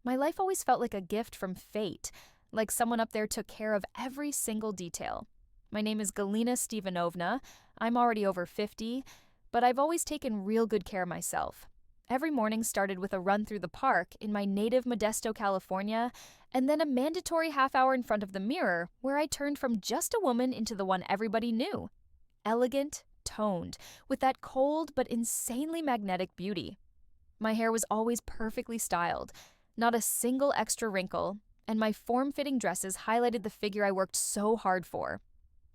My life always felt like a gift from fate, like someone up there took care of every single detail. My name is Galina Stevanovna. I'm already over 50, but I've always taken real good care of myself. Every morning started with a run through the park in my native Modesto, California, and then a mandatory half hour in front of the mirror where I turned from just a woman into the one everybody knew. Elegant, toned, with that cold but insanely magnetic beauty. My hair was always perfectly styled, not a single extra wrinkle, and my form-fitting dresses highlighted the figure I worked so hard for.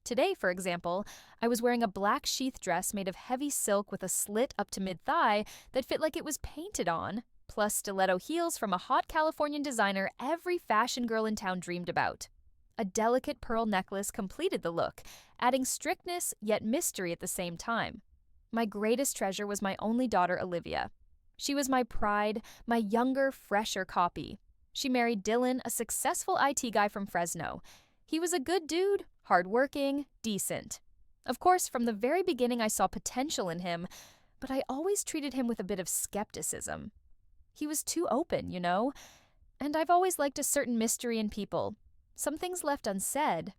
Today, for example, I was wearing a black sheath dress made of heavy silk with a slit up to mid-thigh that fit like it was painted on, plus stiletto heels from a hot Californian designer every fashion girl in town dreamed about. A delicate pearl necklace completed the look, adding strictness yet mystery at the same time. My greatest treasure was my only daughter, Olivia. She was my pride, my younger, fresher copy. She married Dylan, a successful IT guy from Fresno. He was a good dude, hardworking, decent. Of course, from the very beginning I saw potential in him, but I always treated him with a bit of skepticism. He was too open, and I've always liked a certain mystery in people, some things left unsaid.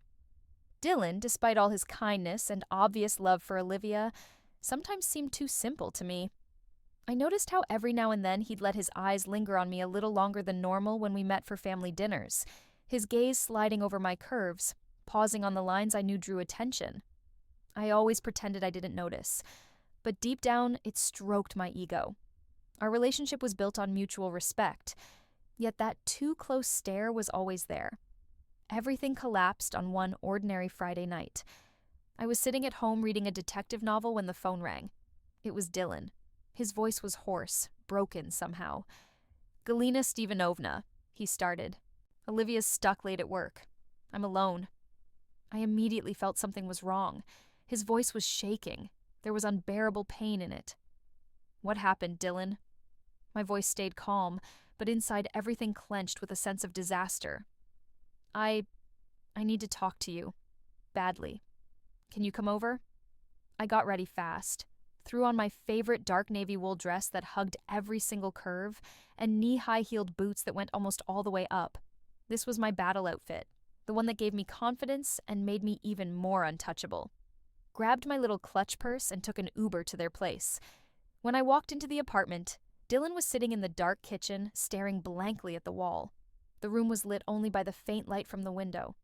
Dylan, despite all his kindness and obvious love for Olivia, sometimes seemed too simple to me. I noticed how every now and then he'd let his eyes linger on me a little longer than normal when we met for family dinners, his gaze sliding over my curves, pausing on the lines I knew drew attention. I always pretended I didn't notice, but deep down, it stroked my ego. Our relationship was built on mutual respect, yet that too close stare was always there. Everything collapsed on one ordinary Friday night. I was sitting at home reading a detective novel when the phone rang. It was Dylan. His voice was hoarse, broken somehow. "Galina Stevanovna," he started. "Olivia's stuck late at work. I'm alone." I immediately felt something was wrong. His voice was shaking. There was unbearable pain in it. "What happened, Dylan?" My voice stayed calm, but inside everything clenched with a sense of disaster. I need to talk to you. Badly. Can you come over?" I got ready fast. Threw on my favorite dark navy wool dress that hugged every single curve, and knee-high heeled boots that went almost all the way up. This was my battle outfit, the one that gave me confidence and made me even more untouchable. Grabbed my little clutch purse and took an Uber to their place. When I walked into the apartment, Dylan was sitting in the dark kitchen, staring blankly at the wall. The room was lit only by the faint light from the window.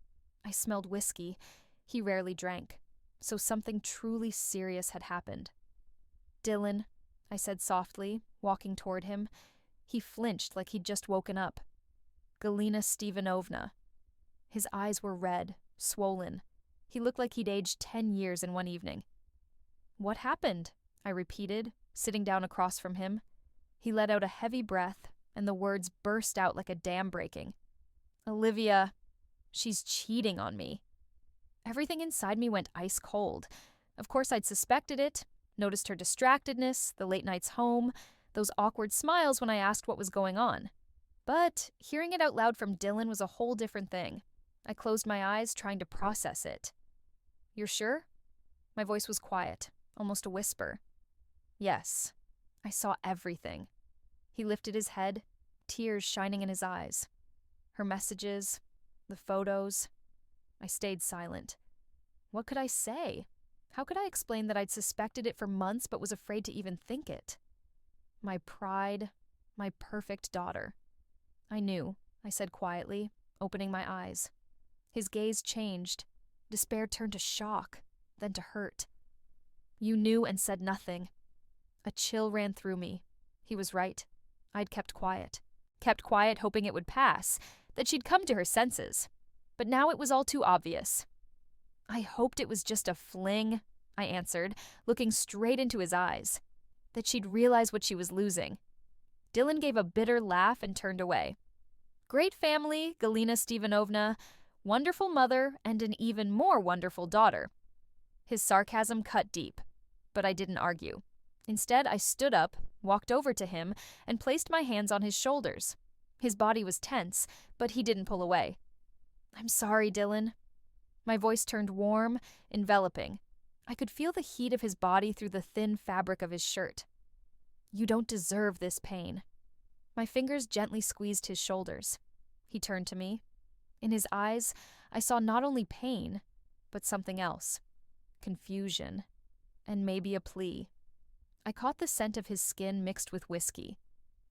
I smelled whiskey. He rarely drank, so something truly serious had happened. "Dylan," I said softly, walking toward him. He flinched like he'd just woken up. "Galina Stevanovna." His eyes were red, swollen. He looked like he'd aged 10 years in one evening. "What happened?" I repeated, sitting down across from him. He let out a heavy breath, and the words burst out like a dam breaking. "Olivia, she's cheating on me." Everything inside me went ice cold. Of course I'd suspected it, noticed her distractedness, the late nights home, those awkward smiles when I asked what was going on. But hearing it out loud from Dylan was a whole different thing. I closed my eyes, trying to process it. "You're sure?" My voice was quiet, almost a whisper. "Yes." I saw everything. He lifted his head, tears shining in his eyes. Her messages, the photos. I stayed silent. What could I say? How could I explain that I'd suspected it for months but was afraid to even think it? My pride, my perfect daughter. "I knew," I said quietly, opening my eyes. His gaze changed. Despair turned to shock, then to hurt. "You knew and said nothing." A chill ran through me. He was right. I'd kept quiet. Kept quiet hoping it would pass, that she'd come to her senses. But now it was all too obvious. "I hoped it was just a fling," I answered, looking straight into his eyes. That she'd realize what she was losing. Dylan gave a bitter laugh and turned away. "Great family, Galina Stevanovna. Wonderful mother and an even more wonderful daughter." His sarcasm cut deep, but I didn't argue. Instead, I stood up, walked over to him, and placed my hands on his shoulders. His body was tense, but he didn't pull away. "I'm sorry, Dylan." My voice turned warm, enveloping. I could feel the heat of his body through the thin fabric of his shirt. "You don't deserve this pain." My fingers gently squeezed his shoulders. He turned to me. In his eyes, I saw not only pain, but something else. Confusion. And maybe a plea. I caught the scent of his skin mixed with whiskey.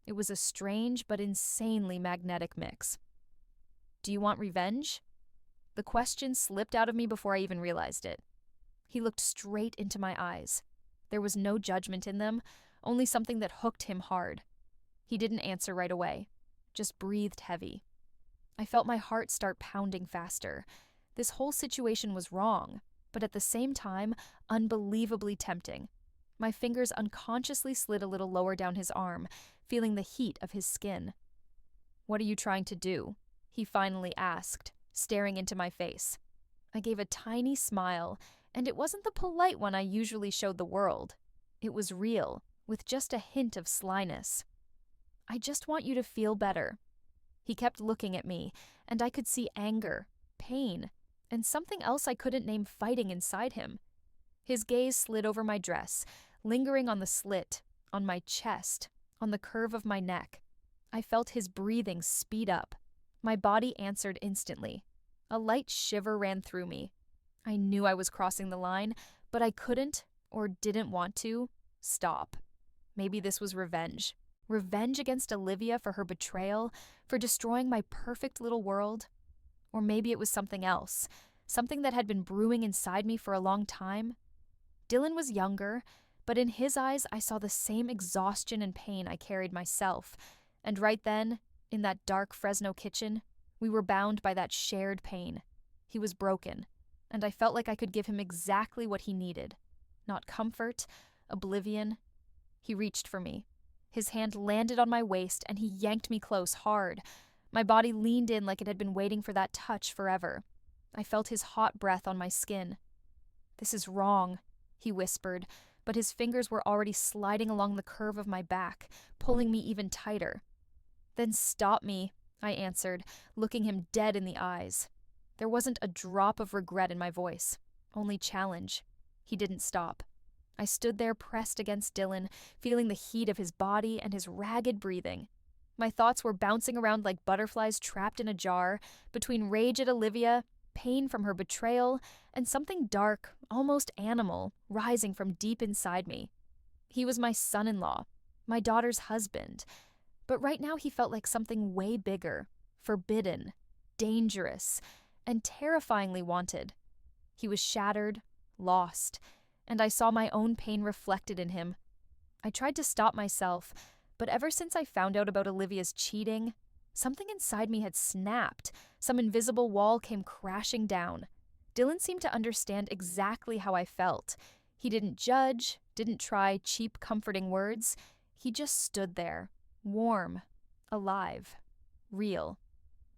It was a strange but insanely magnetic mix. Do you want revenge? The question slipped out of me before I even realized it. He looked straight into my eyes. There was no judgment in them, only something that hooked him hard. He didn't answer right away, just breathed heavy. I felt my heart start pounding faster. This whole situation was wrong, but at the same time, unbelievably tempting. My fingers unconsciously slid a little lower down his arm, feeling the heat of his skin. "What are you trying to do?" he finally asked, staring into my face. I gave a tiny smile, and it wasn't the polite one I usually showed the world. It was real, with just a hint of slyness. "I just want you to feel better." He kept looking at me, and I could see anger, pain, and something else I couldn't name fighting inside him. His gaze slid over my dress, lingering on the slit, on my chest, on the curve of my neck. I felt his breathing speed up. My body answered instantly. A light shiver ran through me. I knew I was crossing the line, but I couldn't, or didn't want to, stop. Maybe this was revenge. Revenge against Olivia for her betrayal, for destroying my perfect little world. Or maybe it was something else, something that had been brewing inside me for a long time. Dylan was younger, but in his eyes I saw the same exhaustion and pain I carried myself, and right then, in that dark Fresno kitchen, we were bound by that shared pain. He was broken, and I felt like I could give him exactly what he needed. Not comfort, oblivion. He reached for me. His hand landed on my waist, and he yanked me close hard. My body leaned in like it had been waiting for that touch forever. I felt his hot breath on my skin. "This is wrong," he whispered, but his fingers were already sliding along the curve of my back, pulling me even tighter. "Then stop me," I answered, looking him dead in the eyes. There wasn't a drop of regret in my voice, only challenge. He didn't stop. I stood there pressed against Dylan, feeling the heat of his body and his ragged breathing. My thoughts were bouncing around like butterflies trapped in a jar, between rage at Olivia, pain from her betrayal, and something dark, almost animal, rising from deep inside me. He was my son-in-law, my daughter's husband, but right now he felt like something way bigger, forbidden, dangerous, and terrifyingly wanted. He was shattered, lost, and I saw my own pain reflected in him. I tried to stop myself, but ever since I found out about Olivia's cheating, something inside me had snapped. Some invisible wall came crashing down. Dylan seemed to understand exactly how I felt. He didn't judge, didn't try cheap, comforting words. He just stood there, warm, alive, real.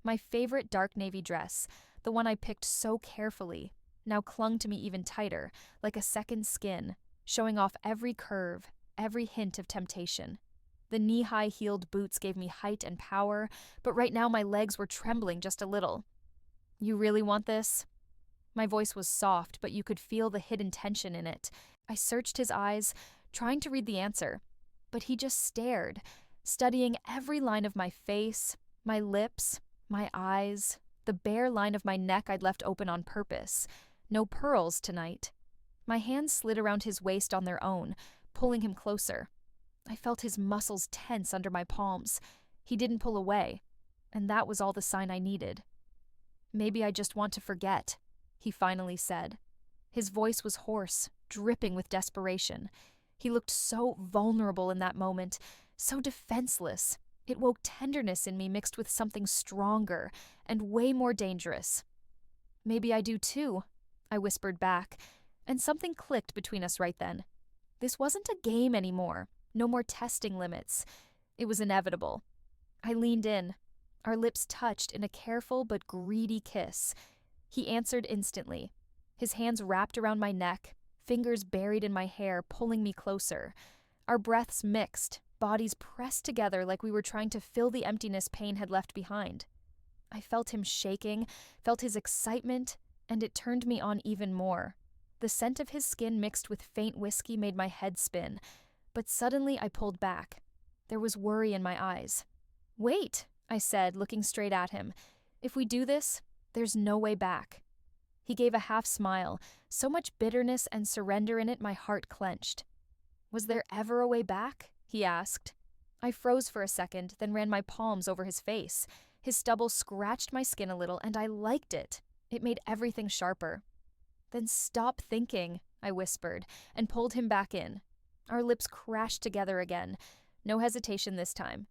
My favorite dark navy dress, the one I picked so carefully, now clung to me even tighter, like a second skin, showing off every curve, every hint of temptation. The knee-high heeled boots gave me height and power, but right now my legs were trembling just a little. "You really want this?" My voice was soft, but you could feel the hidden tension in it. I searched his eyes, trying to read the answer, but he just stared, studying every line of my face, my lips, my eyes, the bare line of my neck I'd left open on purpose. No pearls tonight. My hands slid around his waist on their own, pulling him closer. I felt his muscles tense under my palms. He didn't pull away, and that was all the sign I needed. "Maybe I just want to forget," he finally said. His voice was hoarse, dripping with desperation. He looked so vulnerable in that moment, so defenseless. It woke tenderness in me mixed with something stronger and way more dangerous. "Maybe I do too," I whispered back, and something clicked between us right then. This wasn't a game anymore, no more testing limits. It was inevitable. I leaned in. Our lips touched in a careful but greedy kiss. He answered instantly. His hands wrapped around my neck, fingers buried in my hair, pulling me closer. Our breaths mixed, bodies pressed together like we were trying to fill the emptiness pain had left behind. I felt him shaking, felt his excitement, and it turned me on even more. The scent of his skin mixed with faint whiskey made my head spin, but suddenly I pulled back. There was worry in my eyes. Wait, I said, looking straight at him. If we do this, there's no way back. He gave a half smile, so much bitterness and surrender in it my heart clenched. Was there ever a way back? He asked. I froze for a second, then ran my palms over his face. His stubble scratched my skin a little, and I liked it. It made everything sharper. Then stop thinking, I whispered, and pulled him back in. Our lips crashed together again. No hesitation this time.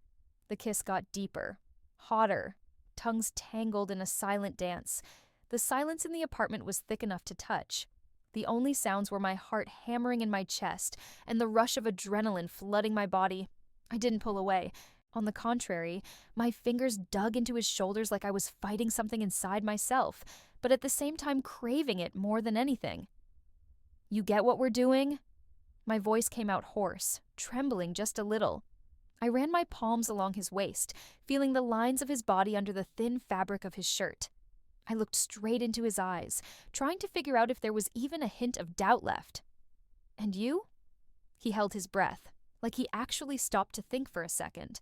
The kiss got deeper, hotter, tongues tangled in a silent dance. The silence in the apartment was thick enough to touch. The only sounds were my heart hammering in my chest and the rush of adrenaline flooding my body. I didn't pull away. On the contrary, my fingers dug into his shoulders like I was fighting something inside myself, but at the same time craving it more than anything. You get what we're doing? My voice came out hoarse, trembling just a little. I ran my palms along his waist, feeling the lines of his body under the thin fabric of his shirt. I looked straight into his eyes, trying to figure out if there was even a hint of doubt left. And you? He held his breath, like he actually stopped to think for a second,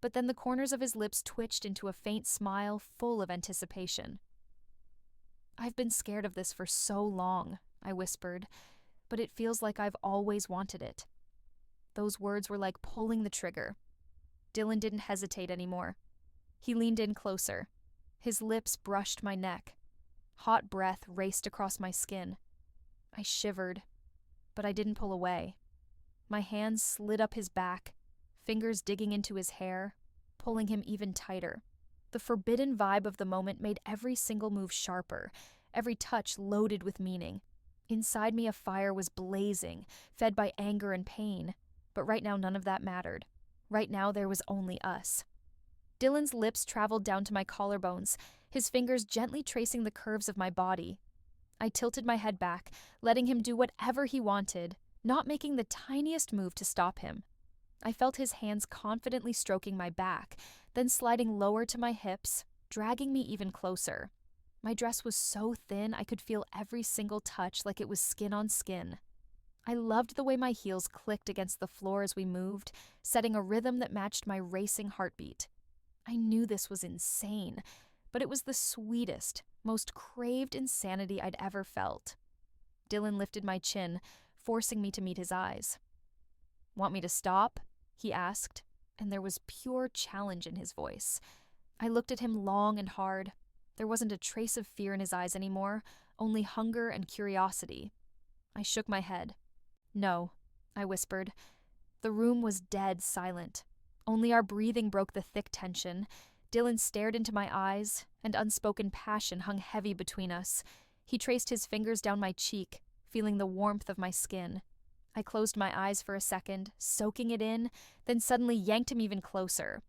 but then the corners of his lips twitched into a faint smile full of anticipation. I've been scared of this for so long, I whispered, but it feels like I've always wanted it. Those words were like pulling the trigger. Dylan didn't hesitate anymore. He leaned in closer. His lips brushed my neck. Hot breath raced across my skin. I shivered, but I didn't pull away. My hands slid up his back, fingers digging into his hair, pulling him even tighter. The forbidden vibe of the moment made every single move sharper, every touch loaded with meaning. Inside me a fire was blazing, fed by anger and pain, but right now none of that mattered. Right now there was only us. Dylan's lips traveled down to my collarbones, his fingers gently tracing the curves of my body. I tilted my head back, letting him do whatever he wanted, not making the tiniest move to stop him. I felt his hands confidently stroking my back, then sliding lower to my hips, dragging me even closer. My dress was so thin I could feel every single touch like it was skin on skin. I loved the way my heels clicked against the floor as we moved, setting a rhythm that matched my racing heartbeat. I knew this was insane, but it was the sweetest, most craved insanity I'd ever felt. Dylan lifted my chin, forcing me to meet his eyes. "Want me to stop?" he asked, and there was pure challenge in his voice. I looked at him long and hard. There wasn't a trace of fear in his eyes anymore, only hunger and curiosity. I shook my head. "No," I whispered. The room was dead silent. Only our breathing broke the thick tension. Dylan stared into my eyes, and unspoken passion hung heavy between us. He traced his fingers down my cheek, feeling the warmth of my skin. I closed my eyes for a second, soaking it in, then suddenly yanked him even closer.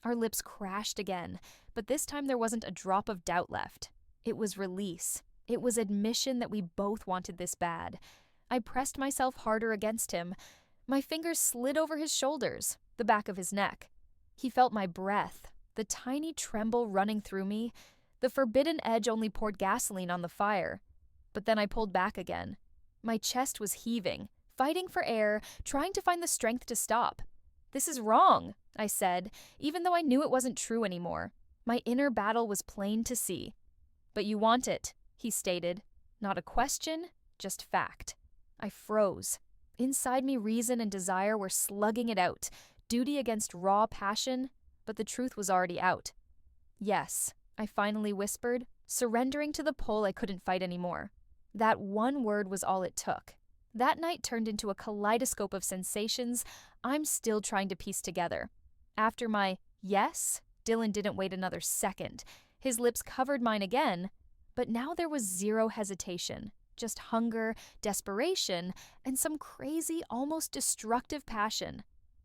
Our lips crashed again, but this time there wasn't a drop of doubt left. It was release. It was admission that we both wanted this bad. I pressed myself harder against him. My fingers slid over his shoulders, the back of his neck. He felt my breath, the tiny tremble running through me. The forbidden edge only poured gasoline on the fire. But then I pulled back again. My chest was heaving, fighting for air, trying to find the strength to stop. "This is wrong," I said, even though I knew it wasn't true anymore. My inner battle was plain to see. "But you want it," he stated. Not a question, just fact. I froze. Inside me, reason and desire were slugging it out, duty against raw passion, but the truth was already out. "Yes," I finally whispered, surrendering to the pull I couldn't fight anymore. That one word was all it took. That night turned into a kaleidoscope of sensations I'm still trying to piece together. After my yes, Dylan didn't wait another second. His lips covered mine again, but now there was zero hesitation. Just hunger, desperation, and some crazy, almost destructive passion.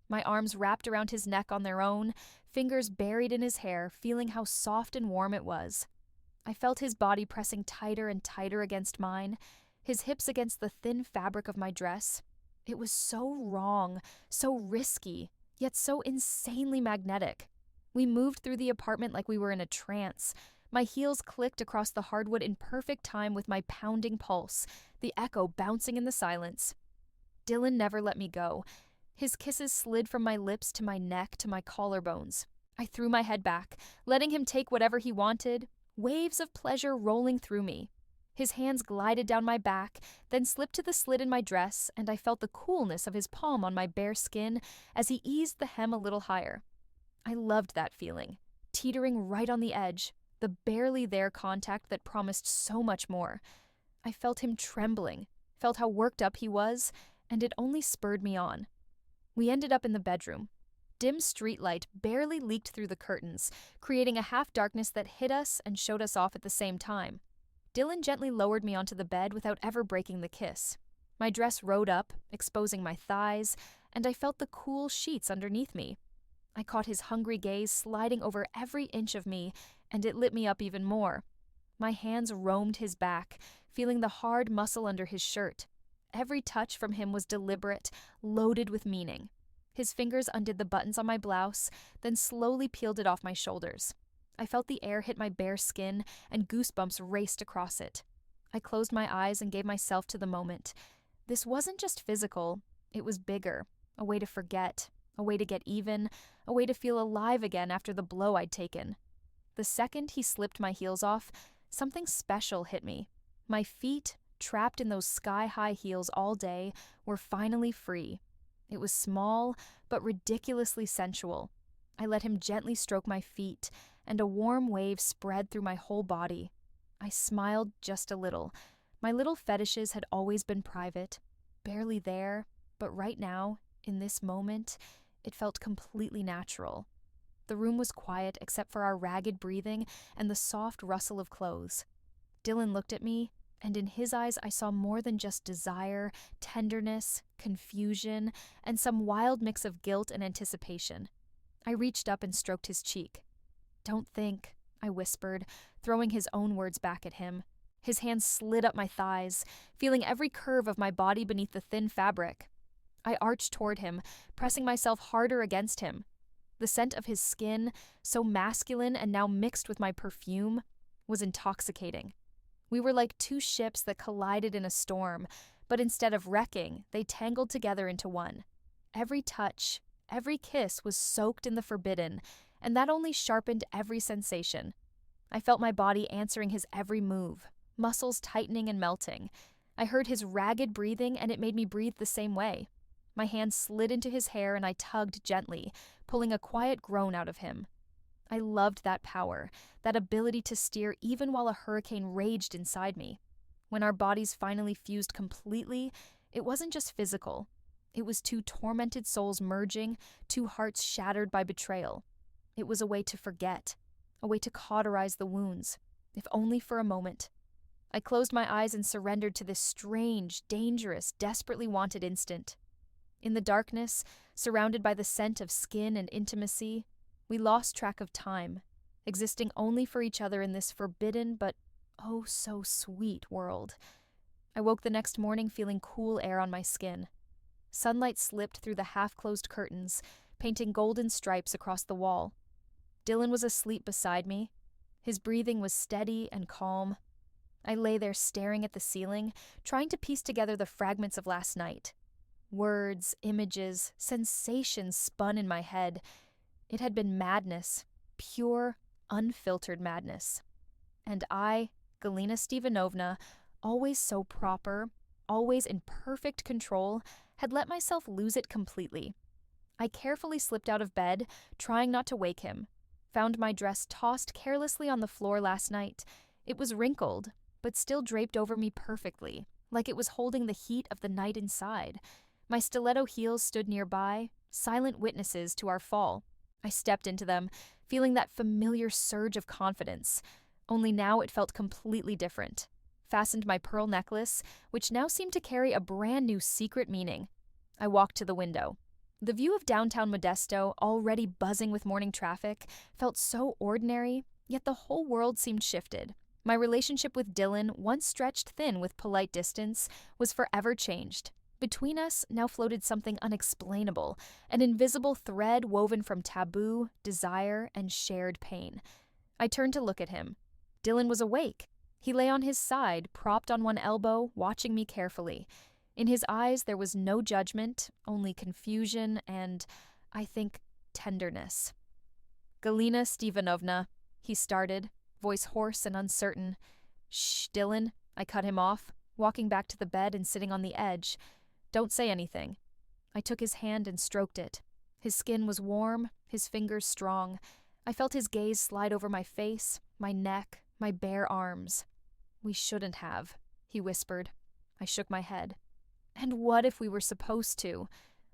My arms wrapped around his neck on their own, fingers buried in his hair, feeling how soft and warm it was. I felt his body pressing tighter and tighter against mine, his hips against the thin fabric of my dress. It was so wrong, so risky, yet so insanely magnetic. We moved through the apartment like we were in a trance. My heels clicked across the hardwood in perfect time with my pounding pulse, the echo bouncing in the silence. Dylan never let me go. His kisses slid from my lips to my neck to my collarbones. I threw my head back, letting him take whatever he wanted, waves of pleasure rolling through me. His hands glided down my back, then slipped to the slit in my dress, and I felt the coolness of his palm on my bare skin as he eased the hem a little higher. I loved that feeling, teetering right on the edge, the barely there contact that promised so much more. I felt him trembling, felt how worked up he was, and it only spurred me on. We ended up in the bedroom. Dim streetlight barely leaked through the curtains, creating a half-darkness that hid us and showed us off at the same time. Dylan gently lowered me onto the bed without ever breaking the kiss. My dress rode up, exposing my thighs, and I felt the cool sheets underneath me. I caught his hungry gaze sliding over every inch of me, and it lit me up even more. My hands roamed his back, feeling the hard muscle under his shirt. Every touch from him was deliberate, loaded with meaning. His fingers undid the buttons on my blouse, then slowly peeled it off my shoulders. I felt the air hit my bare skin, and goosebumps raced across it. I closed my eyes and gave myself to the moment. This wasn't just physical, it was bigger, a way to forget, a way to get even, a way to feel alive again after the blow I'd taken. The second he slipped my heels off, something special hit me. My feet, trapped in those sky-high heels all day, were finally free. It was small, but ridiculously sensual. I let him gently stroke my feet, and a warm wave spread through my whole body. I smiled just a little. My little fetishes had always been private, barely there, but right now, in this moment, it felt completely natural. The room was quiet except for our ragged breathing and the soft rustle of clothes. Dylan looked at me, and in his eyes I saw more than just desire, tenderness, confusion, and some wild mix of guilt and anticipation. I reached up and stroked his cheek. "Don't think," I whispered, throwing his own words back at him. His hands slid up my thighs, feeling every curve of my body beneath the thin fabric. I arched toward him, pressing myself harder against him. The scent of his skin, so masculine and now mixed with my perfume, was intoxicating. We were like two ships that collided in a storm, but instead of wrecking, they tangled together into one. Every touch, every kiss was soaked in the forbidden, and that only sharpened every sensation. I felt my body answering his every move, muscles tightening and melting. I heard his ragged breathing, and it made me breathe the same way. My hand slid into his hair, and I tugged gently, pulling a quiet groan out of him. I loved that power, that ability to steer even while a hurricane raged inside me. When our bodies finally fused completely, it wasn't just physical. It was two tormented souls merging, two hearts shattered by betrayal. It was a way to forget, a way to cauterize the wounds, if only for a moment. I closed my eyes and surrendered to this strange, dangerous, desperately wanted instant. In the darkness, surrounded by the scent of skin and intimacy, we lost track of time, existing only for each other in this forbidden but oh so sweet world. I woke the next morning feeling cool air on my skin. Sunlight slipped through the half-closed curtains, painting golden stripes across the wall. Dylan was asleep beside me. His breathing was steady and calm. I lay there staring at the ceiling, trying to piece together the fragments of last night. Words, images, sensations spun in my head. It had been madness, pure, unfiltered madness. And I, Galina Stevanovna, always so proper, always in perfect control, had let myself lose it completely. I carefully slipped out of bed, trying not to wake him. Found my dress tossed carelessly on the floor last night. It was wrinkled, but still draped over me perfectly, like it was holding the heat of the night inside. My stiletto heels stood nearby, silent witnesses to our fall. I stepped into them, feeling that familiar surge of confidence, only now it felt completely different. Fastened my pearl necklace, which now seemed to carry a brand new secret meaning. I walked to the window. The view of downtown Modesto, already buzzing with morning traffic, felt so ordinary, yet the whole world seemed shifted. My relationship with Dylan, once stretched thin with polite distance, was forever changed. Between us now floated something unexplainable, an invisible thread woven from taboo, desire, and shared pain. I turned to look at him. Dylan was awake. He lay on his side, propped on one elbow, watching me carefully. In his eyes there was no judgment, only confusion and, I think, tenderness. Galina Stevanovna, he started, voice hoarse and uncertain. Shh, Dylan, I cut him off, walking back to the bed and sitting on the edge. Don't say anything. I took his hand and stroked it. His skin was warm, his fingers strong. I felt his gaze slide over my face, my neck, my bare arms. We shouldn't have, he whispered. I shook my head. And what if we were supposed to?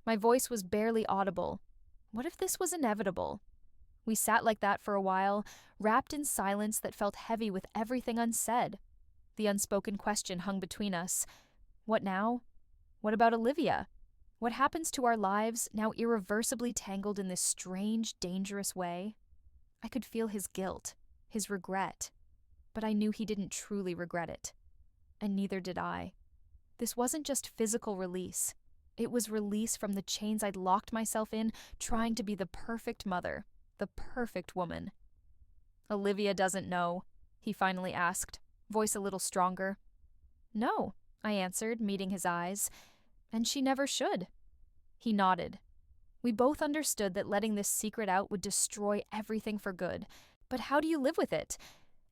My voice was barely audible. What if this was inevitable? We sat like that for a while, wrapped in silence that felt heavy with everything unsaid. The unspoken question hung between us. What now? What about Olivia? What happens to our lives, now irreversibly tangled in this strange, dangerous way? I could feel his guilt, his regret, but I knew he didn't truly regret it. And neither did I. This wasn't just physical release. It was release from the chains I'd locked myself in, trying to be the perfect mother, the perfect woman. Olivia doesn't know, he finally asked, voice a little stronger. No, I answered, meeting his eyes. And she never should. He nodded. We both understood that letting this secret out would destroy everything for good. But how do you live with it?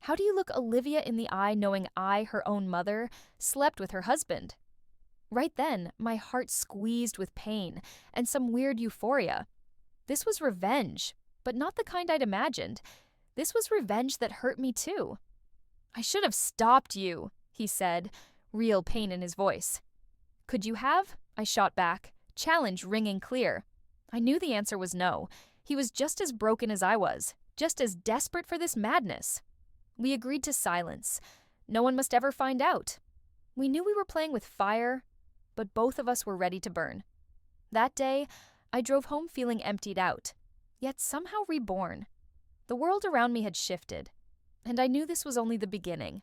How do you look Olivia in the eye knowing I, her own mother, slept with her husband? Right then, my heart squeezed with pain and some weird euphoria. This was revenge, but not the kind I'd imagined. This was revenge that hurt me too. I should have stopped you, he said, real pain in his voice. Could you have? I shot back, challenge ringing clear. I knew the answer was no. He was just as broken as I was, just as desperate for this madness. We agreed to silence. No one must ever find out. We knew we were playing with fire, but both of us were ready to burn. That day, I drove home feeling emptied out, yet somehow reborn. The world around me had shifted, and I knew this was only the beginning.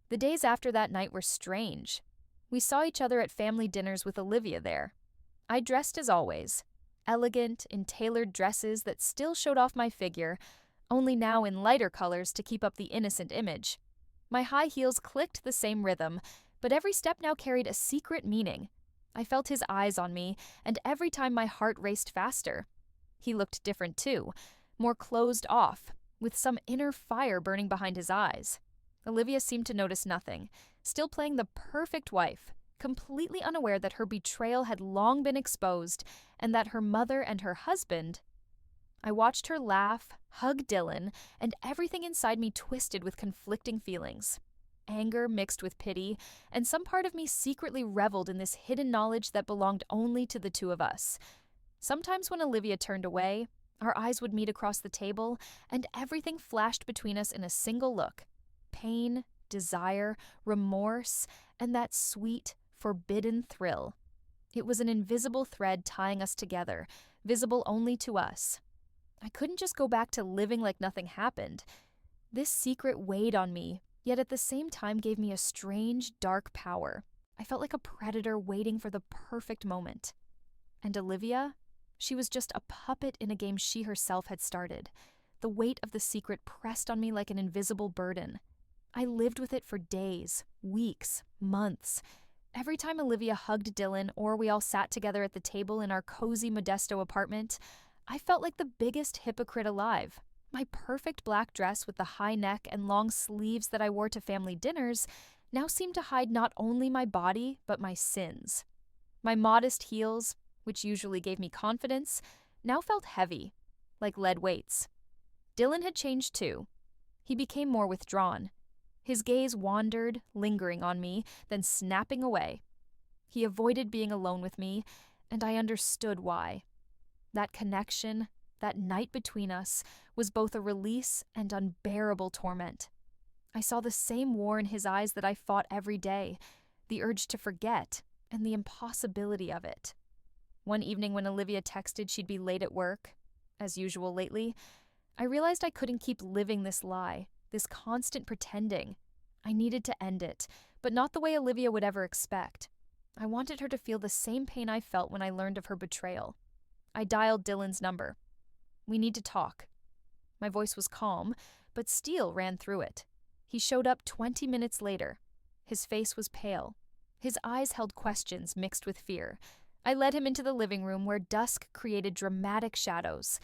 The days after that night were strange. We saw each other at family dinners with Olivia there. I dressed as always, elegant in tailored dresses that still showed off my figure, only now in lighter colors to keep up the innocent image. My high heels clicked the same rhythm, but every step now carried a secret meaning. I felt his eyes on me, and every time my heart raced faster. He looked different too, more closed off, with some inner fire burning behind his eyes. Olivia seemed to notice nothing, still playing the perfect wife, completely unaware that her betrayal had long been exposed and that her mother and her husband... I watched her laugh, hug Dylan, and everything inside me twisted with conflicting feelings. Anger mixed with pity, and some part of me secretly reveled in this hidden knowledge that belonged only to the two of us. Sometimes when Olivia turned away, our eyes would meet across the table, and everything flashed between us in a single look. Pain, desire, remorse, and that sweet, forbidden thrill. It was an invisible thread tying us together, visible only to us. I couldn't just go back to living like nothing happened. This secret weighed on me, yet at the same time gave me a strange, dark power. I felt like a predator waiting for the perfect moment. And Olivia? She was just a puppet in a game she herself had started. The weight of the secret pressed on me like an invisible burden. I lived with it for days, weeks, months. Every time Olivia hugged Dylan or we all sat together at the table in our cozy Modesto apartment, I felt like the biggest hypocrite alive. My perfect black dress with the high neck and long sleeves that I wore to family dinners now seemed to hide not only my body, but my sins. My modest heels, which usually gave me confidence, now felt heavy, like lead weights. Dylan had changed too. He became more withdrawn. His gaze wandered, lingering on me, then snapping away. He avoided being alone with me, and I understood why. That connection, that night between us, was both a release and unbearable torment. I saw the same war in his eyes that I fought every day, the urge to forget, and the impossibility of it. One evening when Olivia texted she'd be late at work, as usual lately, I realized I couldn't keep living this lie, this constant pretending. I needed to end it, but not the way Olivia would ever expect. I wanted her to feel the same pain I felt when I learned of her betrayal. I dialed Dylan's number. "We need to talk." My voice was calm, but steel ran through it. He showed up 20 minutes later. His face was pale. His eyes held questions mixed with fear. I led him into the living room where dusk created dramatic shadows.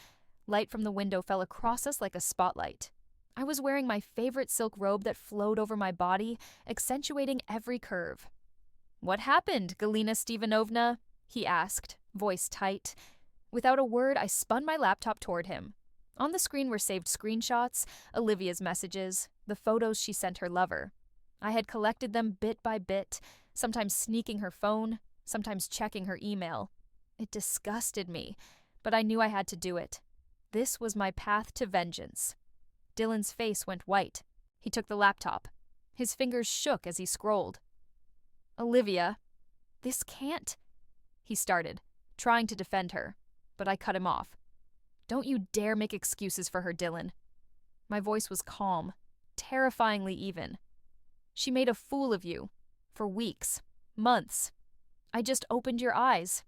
Light from the window fell across us like a spotlight. I was wearing my favorite silk robe that flowed over my body, accentuating every curve. "What happened, Galina Stevanovna?" he asked, voice tight. Without a word, I spun my laptop toward him. On the screen were saved screenshots, Olivia's messages, the photos she sent her lover. I had collected them bit by bit, sometimes sneaking her phone, sometimes checking her email. It disgusted me, but I knew I had to do it. This was my path to vengeance. Dylan's face went white. He took the laptop. His fingers shook as he scrolled. "Olivia, this can't," he started, trying to defend her, but I cut him off. "Don't you dare make excuses for her, Dylan." My voice was calm, terrifyingly even. "She made a fool of you. For weeks. Months. I just opened your eyes."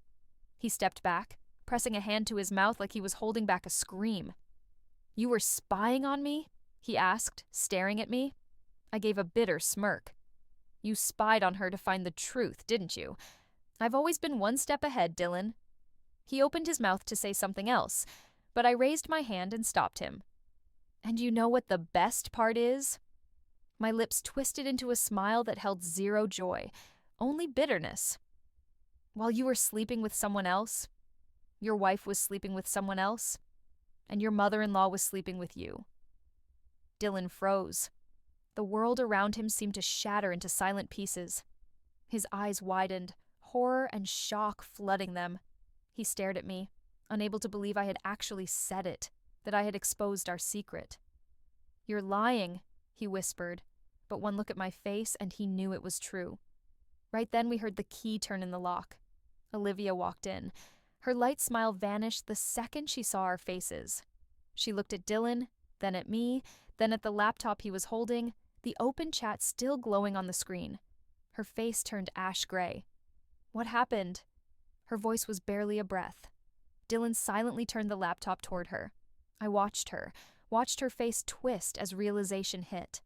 He stepped back, pressing a hand to his mouth like he was holding back a scream. "You were spying on me?" he asked, staring at me. I gave a bitter smirk. "You spied on her to find the truth, didn't you? I've always been one step ahead, Dylan." He opened his mouth to say something else, but I raised my hand and stopped him. "And you know what the best part is?" My lips twisted into a smile that held zero joy, only bitterness. "While you were sleeping with someone else, your wife was sleeping with someone else, and your mother-in-law was sleeping with you." Dylan froze. The world around him seemed to shatter into silent pieces. His eyes widened, horror and shock flooding them. He stared at me, unable to believe I had actually said it, that I had exposed our secret. "You're lying," he whispered, but one look at my face and he knew it was true. Right then we heard the key turn in the lock. Olivia walked in. Her light smile vanished the second she saw our faces. She looked at Dylan, then at me, then at the laptop he was holding, the open chat still glowing on the screen. Her face turned ash gray. "What happened?" Her voice was barely a breath. Dylan silently turned the laptop toward her. I watched her face twist as realization hit.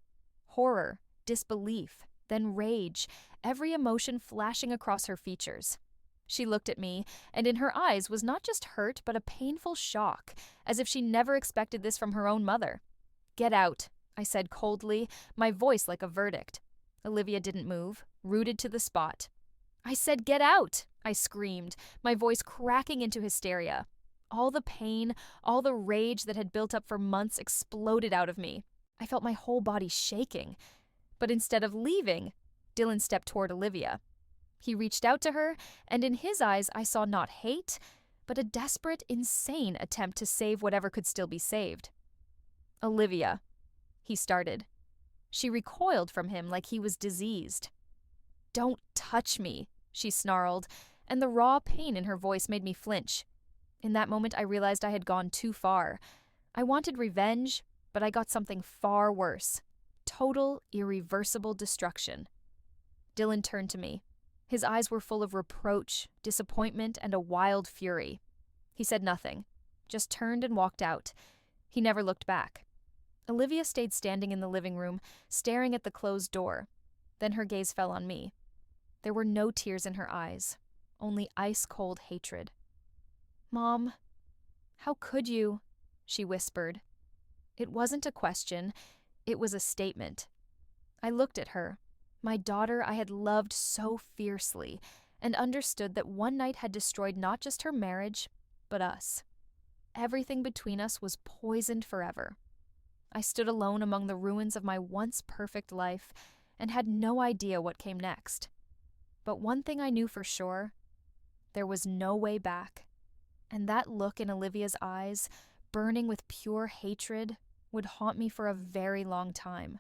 Horror, disbelief, then rage, every emotion flashing across her features. She looked at me, and in her eyes was not just hurt but a painful shock, as if she never expected this from her own mother. "Get out," I said coldly, my voice like a verdict. Olivia didn't move, rooted to the spot. "I said get out," I screamed, my voice cracking into hysteria. All the pain, all the rage that had built up for months exploded out of me. I felt my whole body shaking. But instead of leaving, Dylan stepped toward Olivia. He reached out to her, and in his eyes I saw not hate, but a desperate, insane attempt to save whatever could still be saved. "Olivia," he started. She recoiled from him like he was diseased. "Don't touch me," she snarled, and the raw pain in her voice made me flinch. In that moment I realized I had gone too far. I wanted revenge, but I got something far worse. Total, irreversible destruction. Dylan turned to me. His eyes were full of reproach, disappointment, and a wild fury. He said nothing, just turned and walked out. He never looked back. Olivia stayed standing in the living room, staring at the closed door. Then her gaze fell on me. There were no tears in her eyes, only ice-cold hatred. "Mom, how could you?" she whispered. It wasn't a question, it was a statement. I looked at her, my daughter I had loved so fiercely, and understood that one night had destroyed not just her marriage, but us. Everything between us was poisoned forever. I stood alone among the ruins of my once perfect life and had no idea what came next. But one thing I knew for sure, there was no way back. And that look in Olivia's eyes, burning with pure hatred, would haunt me for a very long time.